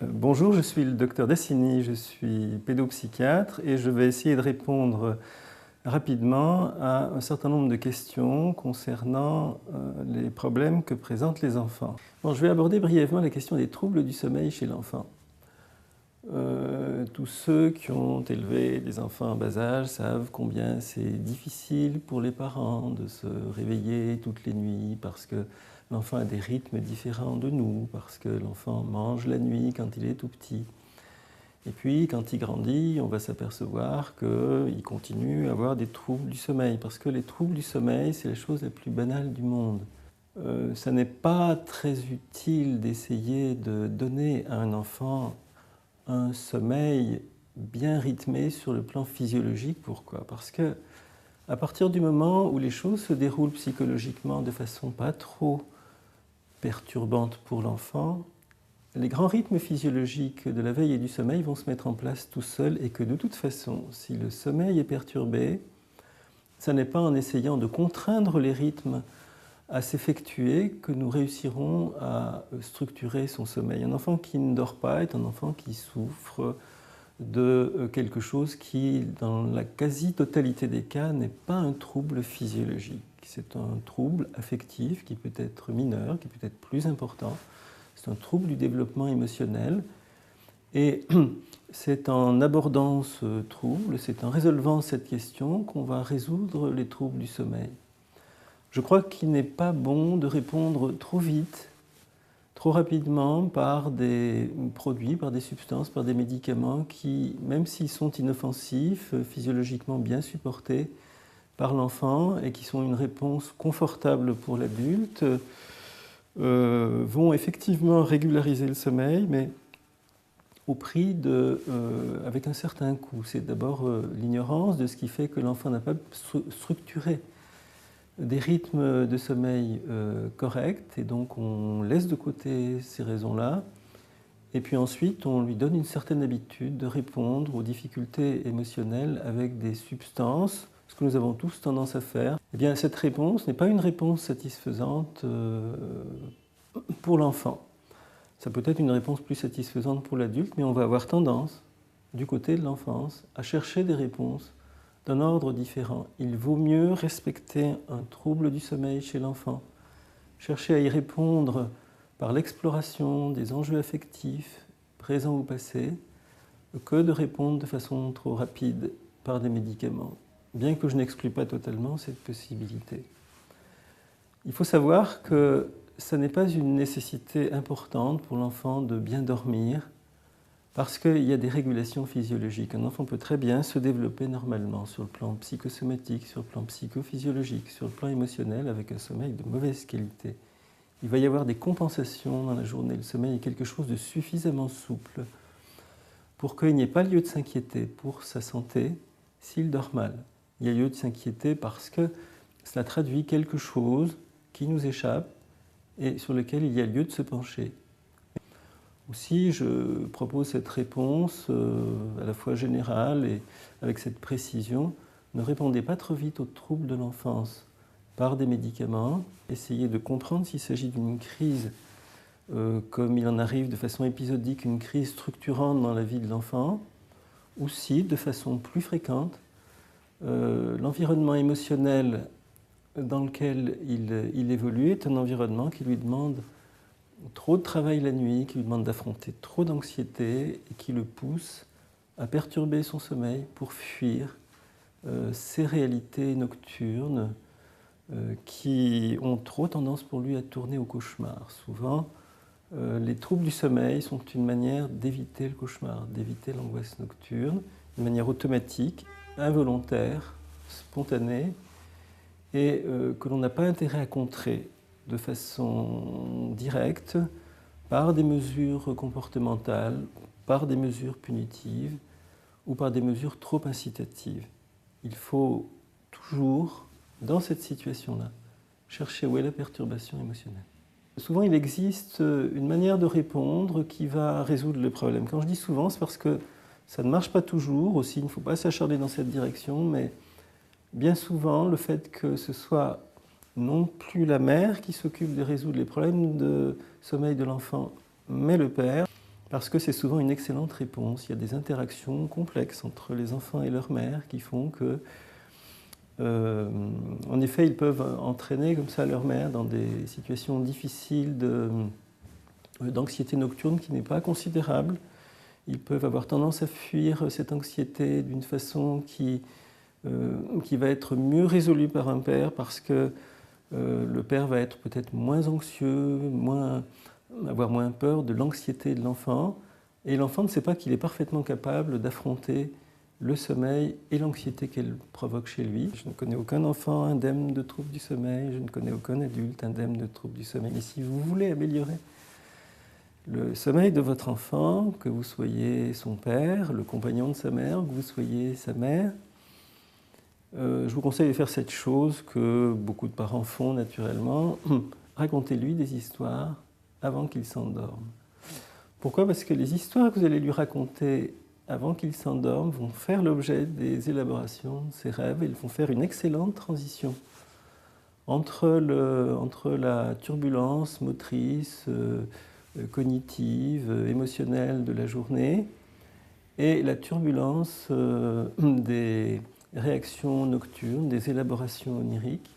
Bonjour, je suis le docteur Dassini, je suis pédopsychiatre et je vais essayer de répondre rapidement à un certain nombre de questions concernant les problèmes que présentent les enfants. Bon, je vais aborder brièvement la question des troubles du sommeil chez l'enfant. Tous ceux qui ont élevé des enfants en bas âge savent combien c'est difficile pour les parents de se réveiller toutes les nuits parce que l'enfant a des rythmes différents de nous, parce que l'enfant mange la nuit quand il est tout petit. Et puis, quand il grandit, on va s'apercevoir qu'il continue à avoir des troubles du sommeil, parce que les troubles du sommeil, c'est la chose la plus banale du monde. Ça n'est pas très utile d'essayer de donner à un enfant un sommeil bien rythmé sur le plan physiologique. Pourquoi? Parce que à partir du moment où les choses se déroulent psychologiquement de façon pas trop perturbante pour l'enfant, les grands rythmes physiologiques de la veille et du sommeil vont se mettre en place tout seuls et que de toute façon, si le sommeil est perturbé, ce n'est pas en essayant de contraindre les rythmes à s'effectuer que nous réussirons à structurer son sommeil. Un enfant qui ne dort pas est un enfant qui souffre de quelque chose qui, dans la quasi-totalité des cas, n'est pas un trouble physiologique. C'est un trouble affectif qui peut être mineur, qui peut être plus important. C'est un trouble du développement émotionnel. Et c'est en abordant ce trouble, c'est en résolvant cette question qu'on va résoudre les troubles du sommeil. Je crois qu'il n'est pas bon de répondre trop vite, trop rapidement par des produits, par des substances, par des médicaments qui, même s'ils sont inoffensifs, physiologiquement bien supportés par l'enfant et qui sont une réponse confortable pour l'adulte, vont effectivement régulariser le sommeil, mais au prix avec un certain coût. C'est d'abord l'ignorance de ce qui fait que l'enfant n'a pas structuré des rythmes de sommeil corrects, et donc on laisse de côté ces raisons-là, et puis ensuite on lui donne une certaine habitude de répondre aux difficultés émotionnelles avec des substances, ce que nous avons tous tendance à faire. Eh bien, cette réponse n'est pas une réponse satisfaisante pour l'enfant. Ça peut être une réponse plus satisfaisante pour l'adulte, mais on va avoir tendance, du côté de l'enfance, à chercher des réponses d'un ordre différent. Il vaut mieux respecter un trouble du sommeil chez l'enfant, chercher à y répondre par l'exploration des enjeux affectifs, présents ou passés, que de répondre de façon trop rapide par des médicaments, bien que je n'exclus pas totalement cette possibilité. Il faut savoir que ce n'est pas une nécessité importante pour l'enfant de bien dormir, parce qu'il y a des régulations physiologiques. Un enfant peut très bien se développer normalement sur le plan psychosomatique, sur le plan psychophysiologique, sur le plan émotionnel, avec un sommeil de mauvaise qualité. Il va y avoir des compensations dans la journée. Le sommeil est quelque chose de suffisamment souple pour qu'il n'y ait pas lieu de s'inquiéter pour sa santé s'il dort mal. Il y a lieu de s'inquiéter parce que cela traduit quelque chose qui nous échappe et sur lequel il y a lieu de se pencher. Aussi, je propose cette réponse à la fois générale et avec cette précision. Ne répondez pas trop vite aux troubles de l'enfance par des médicaments. Essayez de comprendre s'il s'agit d'une crise, comme il en arrive de façon épisodique, une crise structurante dans la vie de l'enfant, ou si, de façon plus fréquente, l'environnement émotionnel dans lequel il évolue est un environnement qui lui demande trop de travail la nuit, qui lui demande d'affronter trop d'anxiété et qui le pousse à perturber son sommeil pour fuir ces réalités nocturnes qui ont trop tendance pour lui à tourner au cauchemar. Souvent, les troubles du sommeil sont une manière d'éviter le cauchemar, d'éviter l'angoisse nocturne, une manière automatique, involontaire, spontanée, et que l'on n'a pas intérêt à contrer de façon directe par des mesures comportementales, par des mesures punitives ou par des mesures trop incitatives. Il faut toujours, dans cette situation-là, chercher où est la perturbation émotionnelle. Souvent, il existe une manière de répondre qui va résoudre le problème. Quand je dis souvent, c'est parce que ça ne marche pas toujours. Aussi, il ne faut pas s'acharner dans cette direction, mais bien souvent, le fait que ce soit non plus la mère qui s'occupe de résoudre les problèmes de sommeil de l'enfant, mais le père, parce que c'est souvent une excellente réponse. Il y a des interactions complexes entre les enfants et leur mère qui font que, en effet, ils peuvent entraîner comme ça leur mère dans des situations difficiles d'anxiété nocturne qui n'est pas considérable. Ils peuvent avoir tendance à fuir cette anxiété d'une façon qui va être mieux résolue par un père parce que le père va être peut-être moins anxieux, avoir moins peur de l'anxiété de l'enfant. Et l'enfant ne sait pas qu'il est parfaitement capable d'affronter le sommeil et l'anxiété qu'elle provoque chez lui. Je ne connais aucun enfant indemne de troubles du sommeil, je ne connais aucun adulte indemne de troubles du sommeil. Et si vous voulez améliorer le sommeil de votre enfant, que vous soyez son père, le compagnon de sa mère, que vous soyez sa mère, je vous conseille de faire cette chose que beaucoup de parents font naturellement. Racontez-lui des histoires avant qu'il s'endorme. Pourquoi? Parce que les histoires que vous allez lui raconter avant qu'il s'endorme vont faire l'objet des élaborations de ses rêves et ils vont faire une excellente transition entre la turbulence motrice, cognitive, émotionnelle de la journée et la turbulence des réactions nocturnes, des élaborations oniriques.